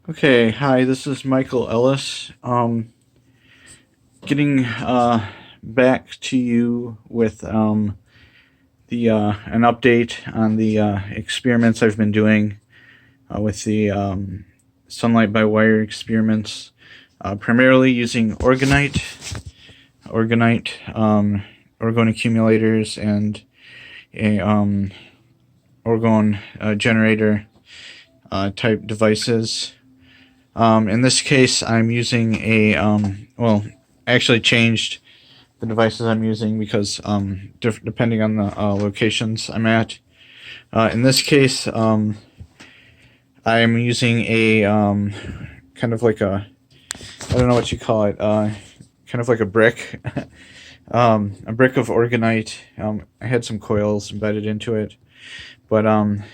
Okay, hi, this is Michael Ellis. Getting back to you with the an update on the experiments I've been doing with the sunlight by wire experiments, primarily using Orgonite, orgone accumulators, and a orgone generator type devices. In this case, I'm using actually changed the devices I'm using because depending on the locations I'm at. In this case, I'm using a kind of like I don't know what you call it, kind of like a brick, a brick of Orgonite. I had some coils embedded into it, but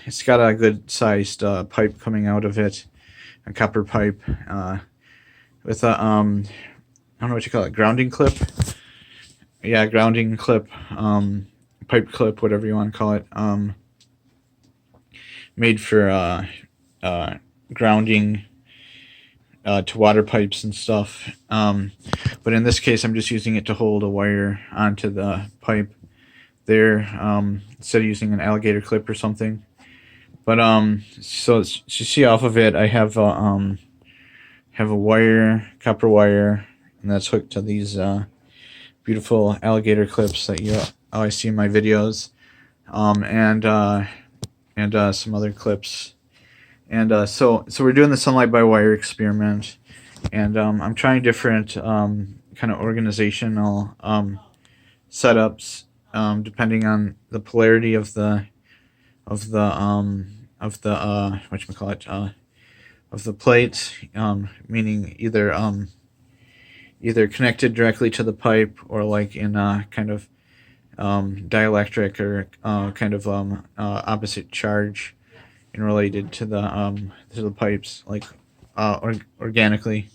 it's got a good sized pipe coming out of it, a copper pipe with a I don't know what you call it, grounding clip. Yeah, grounding clip, pipe clip, whatever you want to call it. Made for uh, grounding to water pipes and stuff. But in this case, I'm just using it to hold a wire onto the pipe there, instead of using an alligator clip or something. But so you see off of it, I have a wire, copper wire, and that's hooked to these beautiful alligator clips that you always see in my videos, and some other clips. And so we're doing the sunlight by wire experiment, and I'm trying different kind of organizational setups, depending on the polarity of the whatchamacallit, of the plates, meaning either connected directly to the pipe or like in a kind of dielectric or kind of opposite charge and related to the pipes, like organically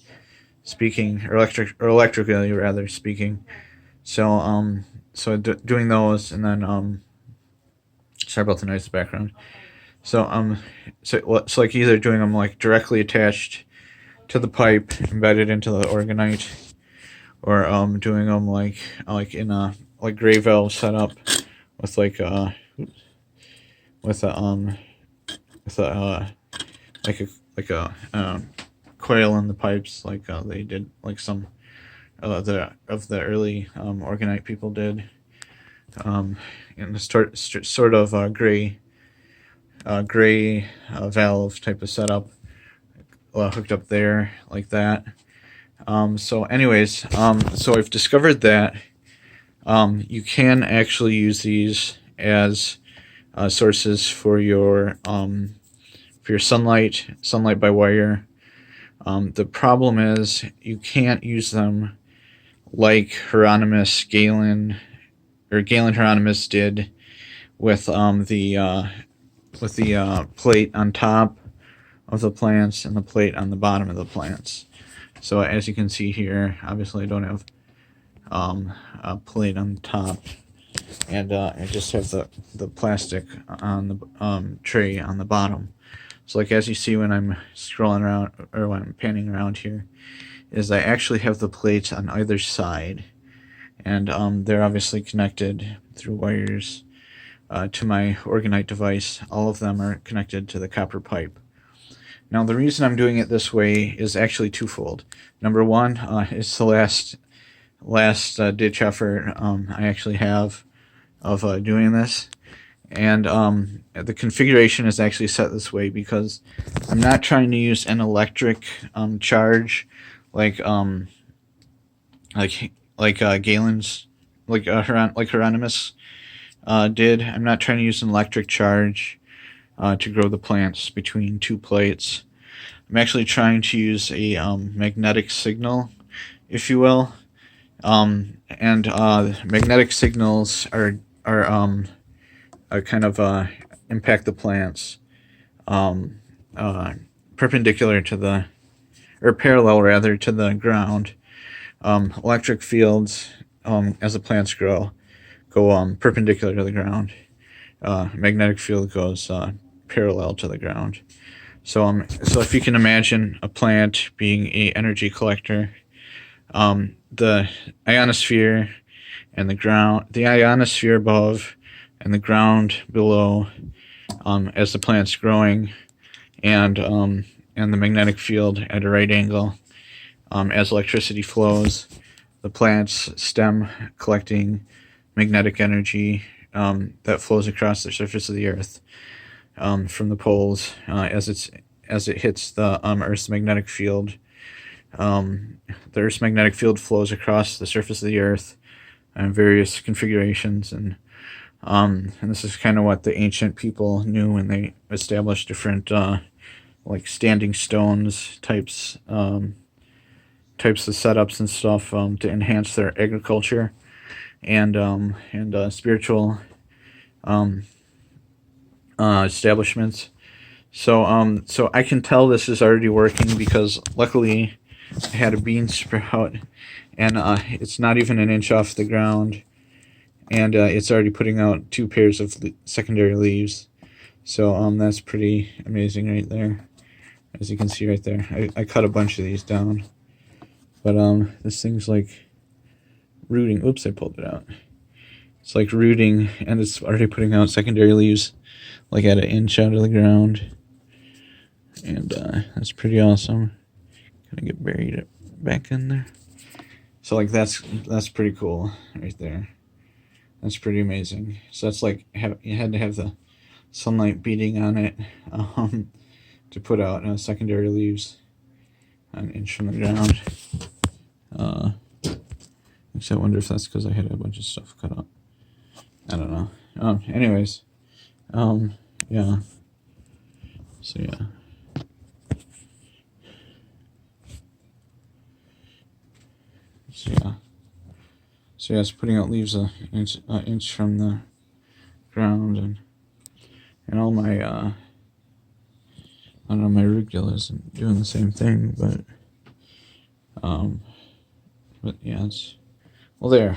speaking, or electrically rather speaking. So doing those, and then sorry about the noise background. So so like either doing them like directly attached to the pipe embedded into the orgonite, or doing them like in a like gray valve setup with like with a with a like a coil in the pipes, like they did, like some the early orgonite people did, in the sort of gray valve type of setup, hooked up there like that. So anyways, so I've discovered that you can actually use these as sources for your sunlight by wire. The problem is you can't use them like Galen Hieronymus did with the plate on top of the plants and the plate on the bottom of the plants. So as you can see here, obviously I don't have a plate on the top, and I just have the plastic on the tray on the bottom. So like as you see when I'm scrolling around, or when I'm panning around here, is I actually have the plates on either side, and they're obviously connected through wires to my Orgonite device. All of them are connected to the copper pipe. Now the reason I'm doing it this way is actually twofold. Number one, it's the last ditch effort I actually have of doing this. And the configuration is actually set this way because I'm not trying to use an electric charge like Galen's, like Hieronymus did. I'm not trying to use an electric charge to grow the plants between two plates. I'm actually trying to use a magnetic signal, if you will. And magnetic signals are kind of impact the plants perpendicular to the, or parallel rather, to the ground. Electric fields, as the plants grow, go perpendicular to the ground. Magnetic field goes parallel to the ground. So if you can imagine a plant being a energy collector, the ionosphere and the ionosphere above and the ground below, as the plant's growing, and the magnetic field at a right angle, as electricity flows, the plant's stem collecting magnetic energy that flows across the surface of the Earth, from the poles, as it hits the Earth's magnetic field. The Earth's magnetic field flows across the surface of the Earth in various configurations, and this is kind of what the ancient people knew when they established different like standing stones types of setups and stuff, to enhance their agriculture and spiritual um, establishments. So I can tell this is already working because luckily I had a bean sprout, and it's not even an inch off the ground, and it's already putting out 2 pairs of secondary leaves. So that's pretty amazing right there, as you can see right there. I cut a bunch of these down, but this thing's like rooting. Oops, I pulled it out. It's like rooting, and it's already putting out secondary leaves like at an inch out of the ground, and that's pretty awesome. Gonna get buried back in there. So like that's pretty cool right there. That's pretty amazing. So that's like you had to have the sunlight beating on it to put out secondary leaves an inch from the ground. Actually, I wonder if that's because I had a bunch of stuff cut up. I don't know. Anyways, yeah. So yeah. So yeah, it's putting out leaves an inch from the ground, and all my I don't know, my arugula isn't doing the same thing, but yeah, it's there.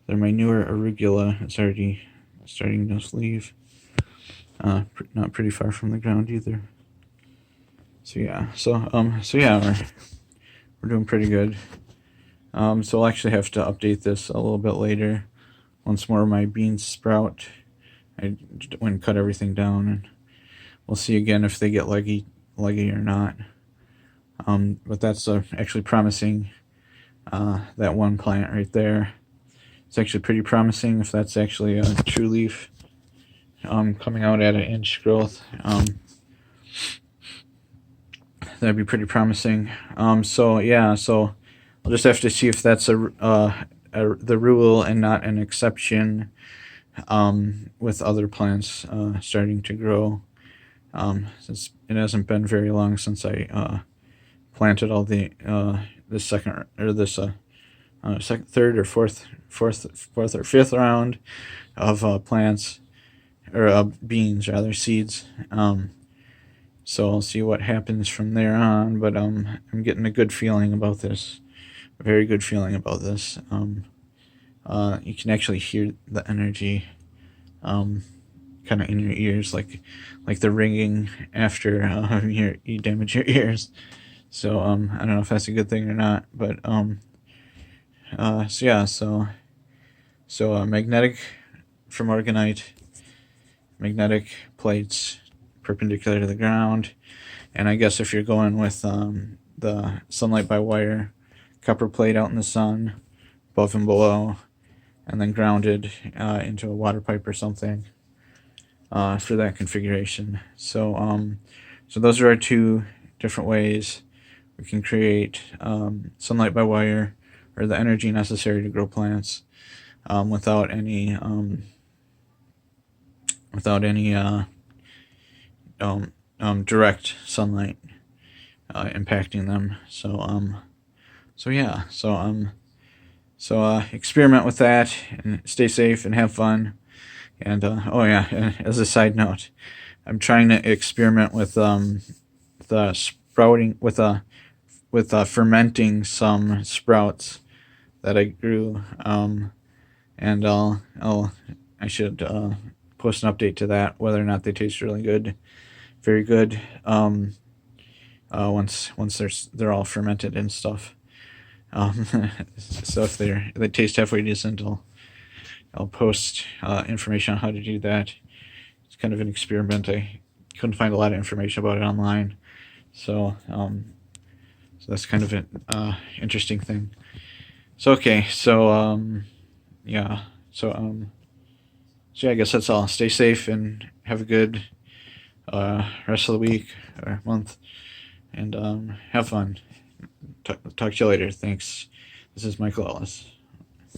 They're my newer arugula. It's already starting to leave. Not pretty far from the ground either. So yeah, so yeah, we're doing pretty good. So I'll actually have to update this a little bit later. Once more, my beans sprout. I went and cut everything down, and we'll see again if they get leggy or not. But that's actually promising. That one plant right there. It's actually pretty promising if that's actually a true leaf coming out at an inch growth. That'd be pretty promising. So yeah, so I'll just have to see if that's the rule and not an exception, with other plants starting to grow. Since it hasn't been very long since I planted all the this second or this third or fourth or fifth round of plants, or beans rather, seeds. So I'll see what happens from there on, but I'm getting a good feeling about this, a very good feeling about this. You can actually hear the energy, kind of in your ears, like the ringing after you damage your ears. So I don't know if that's a good thing or not, but so yeah, so magnetic from Orgonite, magnetic plates perpendicular to the ground, and I guess if you're going with the sunlight by wire, copper plate out in the sun, above and below, and then grounded into a water pipe or something for that configuration. So so those are our two different ways we can create sunlight by wire, or the energy necessary to grow plants, without any direct sunlight impacting them. So yeah, so experiment with that, and stay safe and have fun. And oh yeah, as a side note, I'm trying to experiment with the sprouting with fermenting some sprouts that I grew, and I should post an update to that, whether or not they taste really good. very good. Once they're all fermented and stuff. Um, so if they taste halfway decent, I'll post information on how to do that. It's kind of an experiment. I couldn't find a lot of information about it online, so so that's kind of an interesting thing. So okay, so yeah, so so yeah, I guess that's all. Stay safe and have a good rest of the week or month, and have fun. Talk to you later. Thanks. This is Michael Ellis.